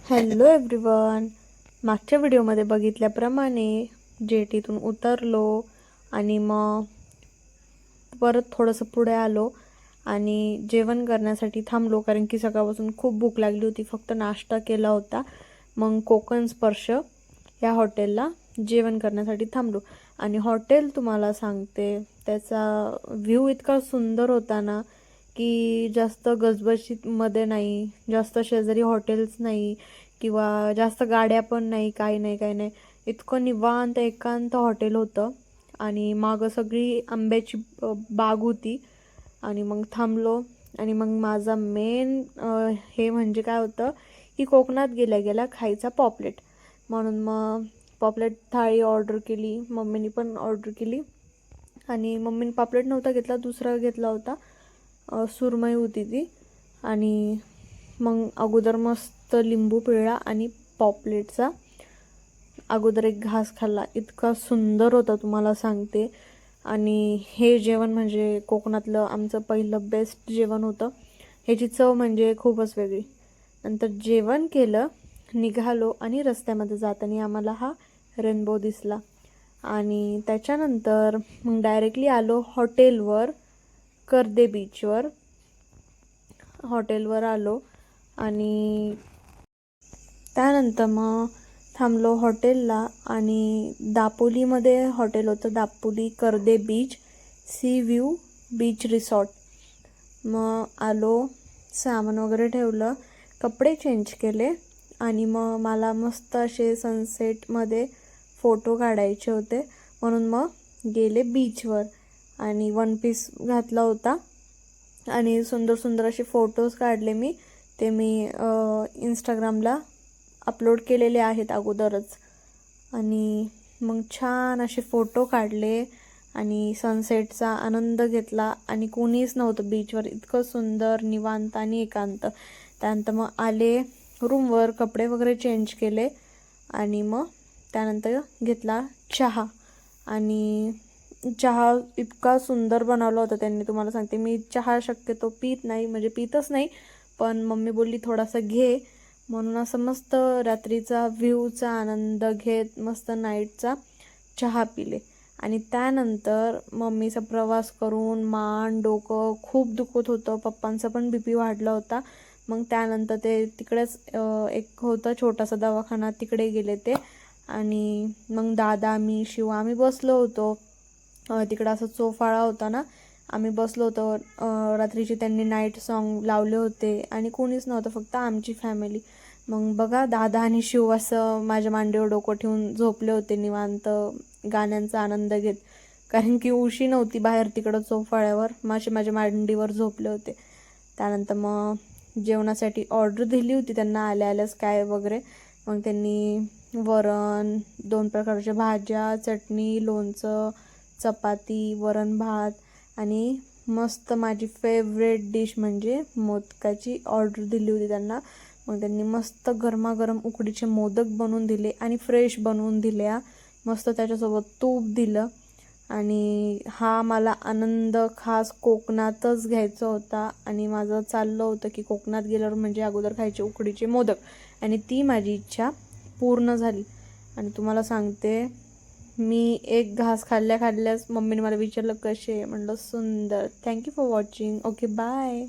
Hello everyone. मागच्या व्हिडिओमध्ये बघितल्याप्रमाणे जेटीतून उतरलो आणि मग परत थोडंसं पुढे आलो आणि जेवण करण्यासाठी थांबलो, कारण की सकाळपासून खूप भूक लागली होती. फक्त नाश्ता केला होता. मग कोकण स्पर्श या हॉटेलला जेवण करण्यासाठी थांबलो आणि हॉटेल तुम्हाला सांगते, त्याचा व्ह्यू इतका सुंदर होता ना की जास्त गजबजीमध्ये नाही, जास्त शेजारी हॉटेल्स नाही किंवा जास्त गाड्या पण नाही, काही नाही काही नाही. इतकं निवांत एकांत हॉटेल होतं आणि मागं सगळी आंब्याची बाग होती. आणि मग थांबलो आणि मग माझा मेन हे म्हणजे काय होतं की कोकणात गेल्या गेल्या खायचा पॉपलेट. म्हणून मग पॉपलेट थाळी ऑर्डर केली, मम्मीनी पण ऑर्डर केली. आणि मम्मीने पापलेट नव्हता घेतला, दुसरा घेतला होता, सुरमई होती ती. आणि मग अगोदर मस्त लिंबू पिळला आणि पॉपलेटचा अगोदर एक घास खाल्ला. इतका सुंदर होता तुम्हाला सांगते. आणि हे जेवण म्हणजे कोकणातलं आमचं पहिलं बेस्ट जेवण होतं. ह्याची चव म्हणजे खूपच वेगळी. नंतर जेवण केलं, निघालो आणि रस्त्यामध्ये जाताना आम्हाला हा रेनबो दिसला. आणि त्याच्यानंतर मग डायरेक्टली आलो हॉटेलवर, कर्दे बीचवर. हॉटेलवर आलो आणि त्यानंतर मग थांबलो हॉटेलला. आणि दापोलीमध्ये हॉटेल होतं, Dapoli Karde beach sea view beach resort. मग आलो, सामान वगैरे ठेवलं, कपडे चेंज केले आणि मग मला मस्त असे सनसेटमध्ये फोटो काढायचे होते, म्हणून मग गेले बीचवर आणि वन पीस घातला होता आणि सुंदर सुंदर असे फोटोज काढले मी. ते मी इंस्टाग्रामला अपलोड केलेले आहेत अगोदरच. आणि मग छान असे फोटो काढले आणि सनसेटचा आनंद घेतला. आणि कोणीच नव्हतं बीचवर, इतकं सुंदर निवांत आणि एकांत. त्यानंतर मग आले रूमवर, कपडे वगैरे चेंज केले आणि मग त्यानंतर घेतला चहा. आणि चहा इतका सुंदर बनवला होता त्यांनी, तुम्हाला सांगते. मी चहा शक्यतो पीत नाही, म्हणजे पितच नाही, पण मम्मी बोलली थोडासा घे, म्हणून असं मस्त रात्रीचा व्ह्यूचा आनंद घेत मस्त नाईटचा चहा पिले. आणि त्यानंतर मम्मीचा प्रवास करून मान डोकं खूप दुखत होतं, पप्पांचा पण BP वाढला होता. मग त्यानंतर ते तिकडेच एक होता छोटासा दवाखाना, तिकडे गेले ते. आणि मग दादा, मी, शिव आम्ही बसलो होतो तिकडं. असं चोफाळा होता ना, आम्ही बसलो होतो. रात्रीचे त्यांनी नाईट सॉन्ग लावले होते आणि कोणीच नव्हतं, फक्त आमची फॅमिली. मग बघा, दादा आणि शिव असं माझ्या मांडीवर डोकं ठेवून झोपले होते निवांत, गाण्यांचा आनंद घेत. कारण की उशी नव्हती बाहेर, तिकडं चोफाळ्यावर माझ्या मांडीवर झोपले होते. त्यानंतर मग जेवणासाठी ऑर्डर दिली होती त्यांना आल्या आल्याच काय वगैरे. मग त्यांनी वरण, 2 प्रकारच्या भाज्या, चटणी, लोणचं, चपाती, वरण भात आणि मस्त माझी फेवरेट डिश म्हणजे मोदकाची ऑर्डर दिली होती त्यांना. मग त्यांनी मस्त गरमागरम उकडीचे मोदक बनवून दिले आणि फ्रेश बनवून दिल्या. मस्त त्याच्यासोबत तूप दिलं. आणि हा मला आनंद खास कोकणातच घ्यायचा होता. आणि माझं चाललं होतं की कोकणात गेल्यावर म्हणजे अगोदर खायचे उकडीचे मोदक, आणि ती माझी इच्छा पूर्ण झाली. आणि तुम्हाला सांगते, मी एक घास खाल्ल्याच मम्मीने मला विचारलं कसे आहे, म्हणलं सुंदर. Thank you for watching. Okay, bye.